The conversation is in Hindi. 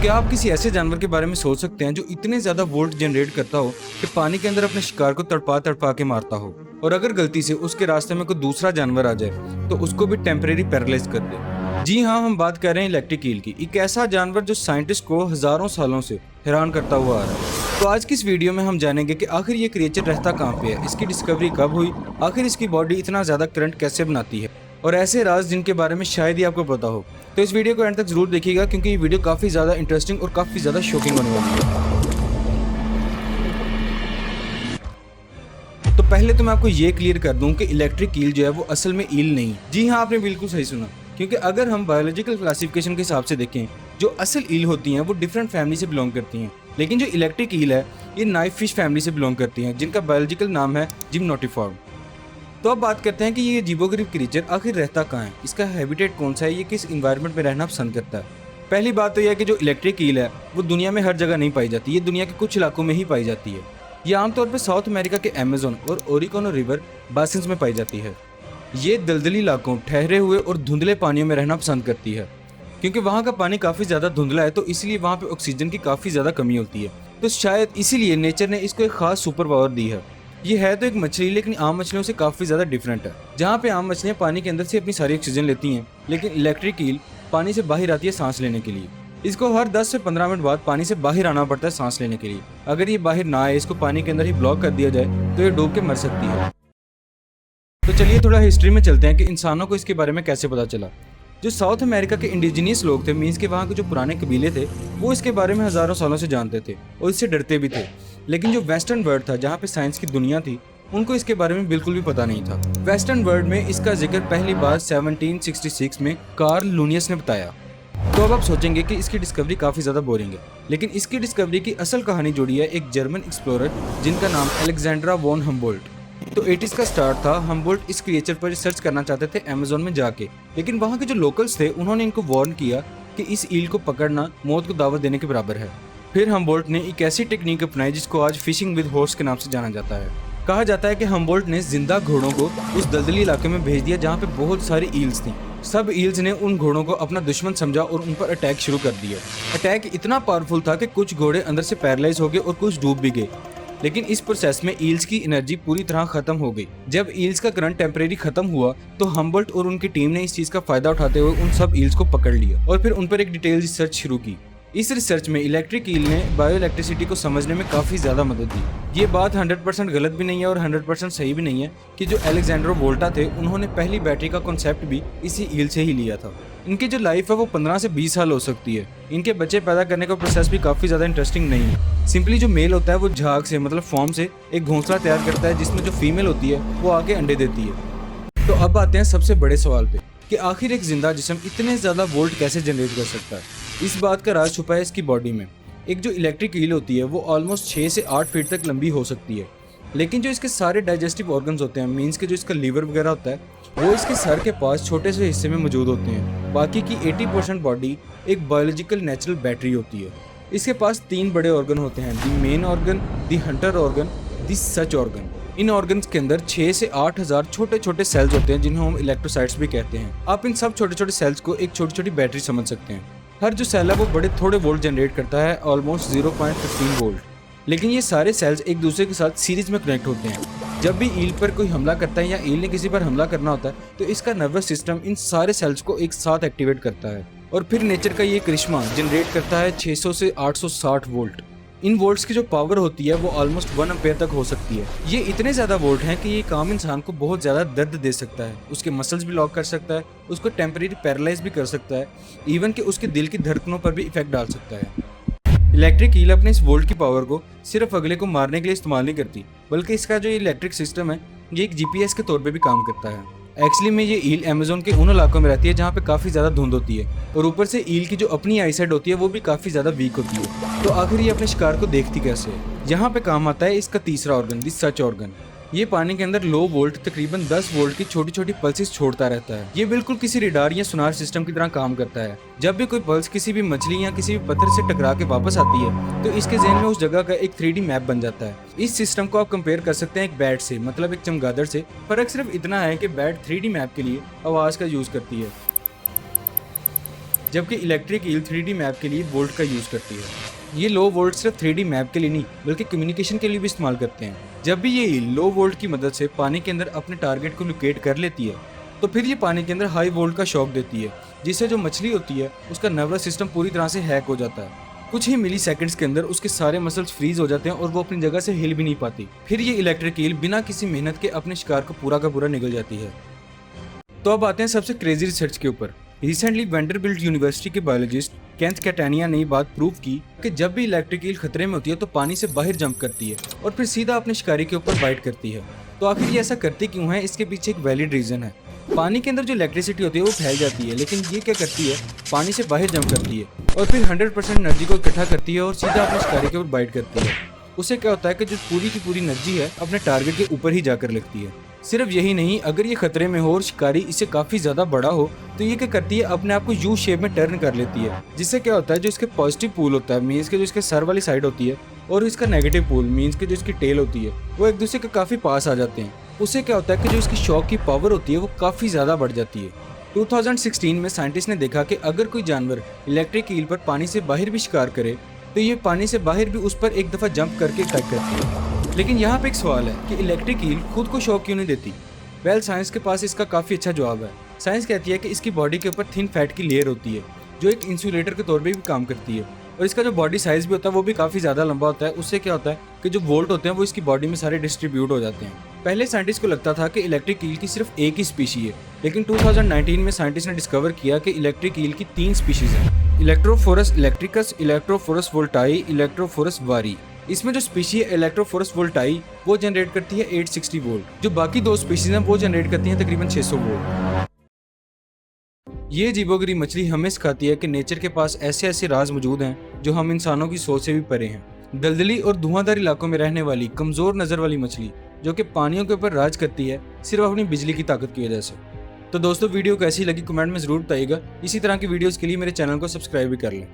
क्या आप किसी ऐसे जानवर के बारे में सोच सकते हैं जो इतने ज्यादा वोल्ट जनरेट करता हो कि पानी के अंदर अपने शिकार को तड़पा तड़पा के मारता हो, और अगर गलती से उसके रास्ते में कोई दूसरा जानवर आ जाए तो उसको भी टेम्परेरी पैरालाइज कर दे। जी हाँ, हम बात कर रहे हैं इलेक्ट्रिक ईल की, एक ऐसा जानवर जो साइंटिस्ट को हजारों सालों से हैरान करता हुआ आ रहा है। तो आज की इस वीडियो में हम जानेंगे कि आखिर ये क्रिएचर रहता कहाँ पे है, इसकी डिस्कवरी कब हुई, आखिर इसकी बॉडी इतना ज्यादा करंट कैसे बनाती है, और ऐसे राज जिनके बारे में शायद ही आपको पता हो। तो इस वीडियो को एंड तक जरूर देखिएगा क्योंकि ये वीडियो काफी ज्यादा इंटरेस्टिंग और काफी ज्यादा शॉकिंग होने वाली है। तो पहले तो मैं आपको ये क्लियर कर दूं कि इलेक्ट्रिक ईल जो है वो असल में ईल नहीं। जी हाँ, आपने बिल्कुल सही सुना, क्योंकि अगर हम बायोलॉजिकल क्लासिफिकेशन के हिसाब से देखें, जो असल ईल होती हैं वो डिफरेंट फैमिली से बिलोंग करती हैं, लेकिन जो इलेक्ट्रिक ईल है ये नाइफ फिश फैमिली से बिलोंग करती हैं, जिनका बायोलॉजिकल नाम है जिम्नोटिफॉर्म। तो अब बात करते हैं कि ये अजीबोगरीब क्रीचर आखिर रहता कहाँ है, इसका हैबिटेट कौन सा है, ये किस इन्वायरमेंट में रहना पसंद करता है। पहली बात तो यह है कि जो इलेक्ट्रिक ईल है वो दुनिया में हर जगह नहीं पाई जाती, ये दुनिया के कुछ इलाकों में ही पाई जाती है। ये आमतौर पर साउथ अमेरिका के अमेजोन और ओरिकोनो रिवर बासिन्स में पाई जाती है। ये दलदली इलाकों, ठहरे हुए और धुंधले पानियों में रहना पसंद करती है, क्योंकि वहाँ का पानी काफ़ी ज़्यादा धुंधला है, तो इसलिए वहाँ पे ऑक्सीजन की काफ़ी ज़्यादा कमी होती है। तो शायद इसीलिए नेचर ने इसको एक खास सुपर पावर दी है। ये है तो एक मछली, लेकिन आम मछलियों से काफ़ी ज़्यादा डिफरेंट है। जहाँ पे आम मछलियाँ पानी के अंदर से अपनी सारी ऑक्सीजन लेती हैं, लेकिन इलेक्ट्रिक ईल पानी से बाहर आती है सांस लेने के लिए। इसको हर 10 से 15 मिनट बाद पानी से बाहर आना पड़ता है सांस लेने के लिए। अगर ये बाहर ना आए, इसको पानी के अंदर ही ब्लॉक कर दिया जाए, तो ये डूब के मर सकती है। तो चलिए थोड़ा हिस्ट्री में चलते हैं कि इंसानों को इसके बारे में कैसे पता चला। जो साउथ अमेरिका के इंडिजिनियस लोग थे, मीन्स के वहाँ के जो पुराने कबीले थे, वो इसके बारे में हजारों सालों से जानते थे और इससे डरते भी थे। लेकिन जो वेस्टर्न वर्ल्ड था, जहाँ पे साइंस की दुनिया थी, उनको इसके बारे में बिल्कुल भी पता नहीं था। वेस्टर्न वर्ल्ड में इसका जिक्र पहली बार 1766 में कार्ल लुनियस ने बताया। तो अब आप सोचेंगे कि इसकी डिस्कवरी काफ़ी ज़्यादा बोरिंग है, लेकिन इसकी डिस्कवरी की असल कहानी जुड़ी है एक जर्मन एक्सप्लोरर जिनका नाम अलेक्जेंड्रा वॉन हम्बोल्ट। तो 80s का स्टार्ट था। हम्बोल्ट इस क्रिएचर पर रिसर्च करना चाहते थे अमेज़न में जाके, लेकिन वहाँ के जो लोकल्स थे उन्होंने इनको वार्न किया कि इस ईल को पकड़ना मौत को दावत देने के बराबर है। फिर हम्बोल्ट ने एक ऐसी टेक्निक अपनाई जिसको आज फिशिंग विद हॉर्स के नाम से जाना जाता है। कहा जाता है कि हम्बोल्ट ने जिंदा घोड़ों को उस दलदली इलाके में भेज दिया जहाँ पे बहुत सारी ईल्स थी। सब ईल्स ने उन घोड़ों को अपना दुश्मन समझा और उन पर अटैक शुरू कर दिया। अटैक इतना पावरफुल था कि कुछ घोड़े अंदर से पैरालाइज हो गए और कुछ डूब भी गए, लेकिन इस प्रोसेस में ईल्स की एनर्जी पूरी तरह खत्म हो गई। जब ईल्स का करंट टेम्परेरी खत्म हुआ तो हम्बोल्ट और उनकी टीम ने इस चीज का फायदा उठाते हुए उन सब ईल्स को पकड़ लिया और फिर उन पर एक डिटेल रिसर्च शुरू की। इस रिसर्च में इलेक्ट्रिक ईल ने बायो इलेक्ट्रिसिटी को समझने में काफ़ी ज़्यादा मदद दी। ये बात 100% गलत भी नहीं है और 100% सही भी नहीं है कि जो अलेक्जेंड्रो वोल्टा थे, उन्होंने पहली बैटरी का कॉन्सेप्ट भी इसी ईल से ही लिया था। इनकी जो लाइफ है वो 15 से 20 साल हो सकती है। इनके बच्चे पैदा करने का प्रोसेस भी काफ़ी ज़्यादा इंटरेस्टिंग नहीं है। सिंपली जो मेल होता है वो झाग से, मतलब फॉर्म से एक घोंसला तैयार करता है, जिसमें जो फीमेल होती है वो आके अंडे देती है। तो अब आते हैं सबसे बड़े सवाल पे कि आखिर एक जिंदा जिस्म इतने ज़्यादा वोल्ट कैसे जनरेट कर सकता है। इस बात का राज छुपा है इसकी बॉडी में। एक जो इलेक्ट्रिक ईल होती है वो ऑलमोस्ट 6 से 8 फीट तक लंबी हो सकती है, लेकिन जो इसके सारे डाइजेस्टिव ऑर्गन्स होते हैं, मीन्स के जो इसका लीवर वगैरह होता है, वो इसके सर के पास छोटे से हिस्से में मौजूद होते हैं। बाकी की 80% बॉडी एक बायोलॉजिकल नेचुरल बैटरी होती है। इसके पास 3 बड़े ऑर्गन होते हैं, दी मेन ऑर्गन, दी हंटर ऑर्गन, दी सच ऑर्गन। इन ऑर्गन्स के अंदर 6 से 8 हज़ार छोटे छोटे सेल्स होते हैं, जिन्हें हम इलेक्ट्रोसाइट्स भी कहते हैं। आप इन सब छोटे छोटे सेल्स को एक छोटी छोटी बैटरी समझ सकते हैं। हर जो सेल है वो बड़े थोड़े वोल्ट जनरेट करता है, ऑलमोस्ट 0.15 वोल्ट। लेकिन ये सारे सेल्स एक दूसरे के साथ सीरीज में कनेक्ट होते हैं। जब भी ईल पर कोई हमला करता है या ईल ने किसी पर हमला करना होता है, तो इसका नर्वस सिस्टम इन सारे सेल्स को एक साथ एक्टिवेट करता है और फिर नेचर का ये करिश्मा जनरेट करता है 600 से 860 वोल्ट। इन वोल्ट्स की जो पावर होती है वो ऑलमोस्ट 1 एम्पेयर तक हो सकती है। ये इतने ज़्यादा वोल्ट हैं कि ये काम इंसान को बहुत ज़्यादा दर्द दे सकता है, उसके मसल्स भी लॉक कर सकता है, उसको टेम्परेरी पैरालाइज भी कर सकता है, इवन कि उसके दिल की धड़कनों पर भी इफेक्ट डाल सकता है। इलेक्ट्रिक ईल अपने इस वोल्ट की पावर को सिर्फ अगले को मारने के लिए इस्तेमाल नहीं करती, बल्कि इसका जो इलेक्ट्रिक सिस्टम है ये एक GPS के तौर पर भी काम करता है। एक्चुअली में ये ईल अमेज़न के उन इलाकों में रहती है जहाँ पे काफ़ी ज़्यादा धुंध होती है, और ऊपर से ईल की जो अपनी आईसाइट होती है वो भी काफ़ी ज़्यादा वीक होती है। तो आखिर ये अपने शिकार को देखती कैसे है? यहाँ पे काम आता है इसका तीसरा ऑर्गन, दी सच ऑर्गन। ये पानी के अंदर लो वोल्ट तकरीबन 10 वोल्ट की छोटी छोटी पल्सेस छोड़ता रहता है। ये बिल्कुल किसी रेडार या सुनार सिस्टम की तरह काम करता है। जब भी कोई पल्स किसी भी मछली या किसी भी पत्थर से टकरा के वापस आती है, तो इसके ज़हन में उस जगह का एक 3D मैप बन जाता है। इस सिस्टम को आप कंपेयर कर सकते हैं एक बैट से, मतलब एक चमगादड़ से। फर्क सिर्फ इतना है कि बैट 3D मैप के लिए आवाज़ का यूज़ करती है, जबकि इलेक्ट्रिक ईल 3D मैप के लिए वोल्ट का यूज करती है। ये लो वोल्ट सिर्फ 3D मैप के लिए नहीं बल्कि कम्युनिकेशन के लिए भी इस्तेमाल करते हैं। जब भी ये ईल लो वोल्ट की मदद से पानी के अंदर अपने टारगेट को लोकेट कर लेती है तो फिर ये पानी के अंदर हाई वोल्ट का शॉक देती है, जिससे जो मछली होती है उसका नर्वस सिस्टम पूरी तरह से हैक हो जाता है। कुछ ही मिली सेकंड्स के अंदर उसके सारे मसल्स फ्रीज हो जाते हैं और वो अपनी जगह से हिल भी नहीं पाती। फिर ये इलेक्ट्रिक ईल बिना किसी मेहनत के अपने शिकार को पूरा का पूरा निगल जाती है। तो अब आते हैं सबसे क्रेजी रिसर्च के ऊपर। रिसेंटली वेंडरबिल्ट यूनिवर्सिटी के बायोलॉजिस्ट केंथ कैटानिया ने बात प्रूव की कि जब भी इलेक्ट्रिक ईल खतरे में होती है तो पानी से बाहर जंप करती है और फिर सीधा अपने शिकारी के ऊपर बाइट करती है। तो आखिर ये ऐसा करती क्यों है, इसके पीछे एक वैलिड रीजन है। पानी के अंदर जो इलेक्ट्रिसिटी होती है वो फैल जाती है, लेकिन ये क्या करती है, पानी से बाहर जंप करती है और फिर 100% एनर्जी को इकट्ठा करती है और सीधा अपने शिकारी के ऊपर बाइट करती है। उससे क्या होता है कि जो पूरी की पूरी एनर्जी है अपने टारगेट के ऊपर ही जाकर लगती है। सिर्फ यही नहीं, अगर ये खतरे में हो और शिकारी इससे काफी ज्यादा बड़ा हो तो ये क्या करती है, अपने आप को यू शेप में टर्न कर लेती है। जिससे क्या होता है, जो इसके पॉजिटिव पूल होता है मीन्स के जो इसके सर वाली साइड होती है और इसका नेगेटिव पूल मीन्स के जो इसकी टेल होती है वो एक दूसरे के काफी पास आ जाते हैं। उससे क्या होता है कि जो इसकी शॉक की पावर होती है वो काफी ज्यादा बढ़ जाती है। 2016 में साइंटिस्ट ने देखा कि अगर कोई जानवर इलेक्ट्रिक ईल पर पानी से बाहर भी शिकार करे तो ये पानी से बाहर भी उस पर एक दफा जंप करके अटैक करती है। लेकिन यहाँ पे एक सवाल है कि इलेक्ट्रिक ईल खुद को शॉक क्यों नहीं देती। वेल, साइंस के पास इसका काफी अच्छा जवाब है। साइंस कहती है कि इसकी बॉडी के ऊपर थिन फैट की लेयर होती है जो एक इंसुलेटर के तौर पर भी काम करती है और इसका जो बॉडी साइज भी होता है वो भी काफी ज्यादा लंबा होता है। उससे क्या होता है कि जो वोल्ट होते हैं वो इसकी बॉडी में सारे डिस्ट्रीब्यूट हो जाते हैं। पहले साइंटिस्ट को लगता था कि इलेक्ट्रिक ईल की सिर्फ एक ही स्पीशी है, लेकिन 2019 में साइंटिस्ट ने डिस्कवर किया कि इलेक्ट्रिक ईल की 3 स्पीशीज हैं, इलेक्ट्रोफोरस इलेक्ट्रिकस, इलेक्ट्रोफोरस वोल्टाई, इलेक्ट्रोफोरस वारी। इसमें जो स्पीशी है इलेक्ट्रोफोरस वोल्टाई वो जनरेट करती है 860 वोल्ट, जो बाकी 2 स्पीशीज हैं वो जनरेट करती हैं तकरीबन 600 वोल्ट। ये अजीबोगरीब मछली हमें सिखाती है कि नेचर के पास ऐसे ऐसे राज मौजूद हैं जो हम इंसानों की सोच से भी परे हैं। दलदली और धुआंधार इलाकों में रहने वाली कमजोर नजर वाली मछली जो कि पानियों के ऊपर राज करती है सिर्फ अपनी बिजली की ताकत की वजह से। तो दोस्तों, वीडियो कैसी लगी कमेंट में जरूर बताइएगा। इसी तरह की वीडियोस के लिए मेरे चैनल को सब्सक्राइब भी कर लें।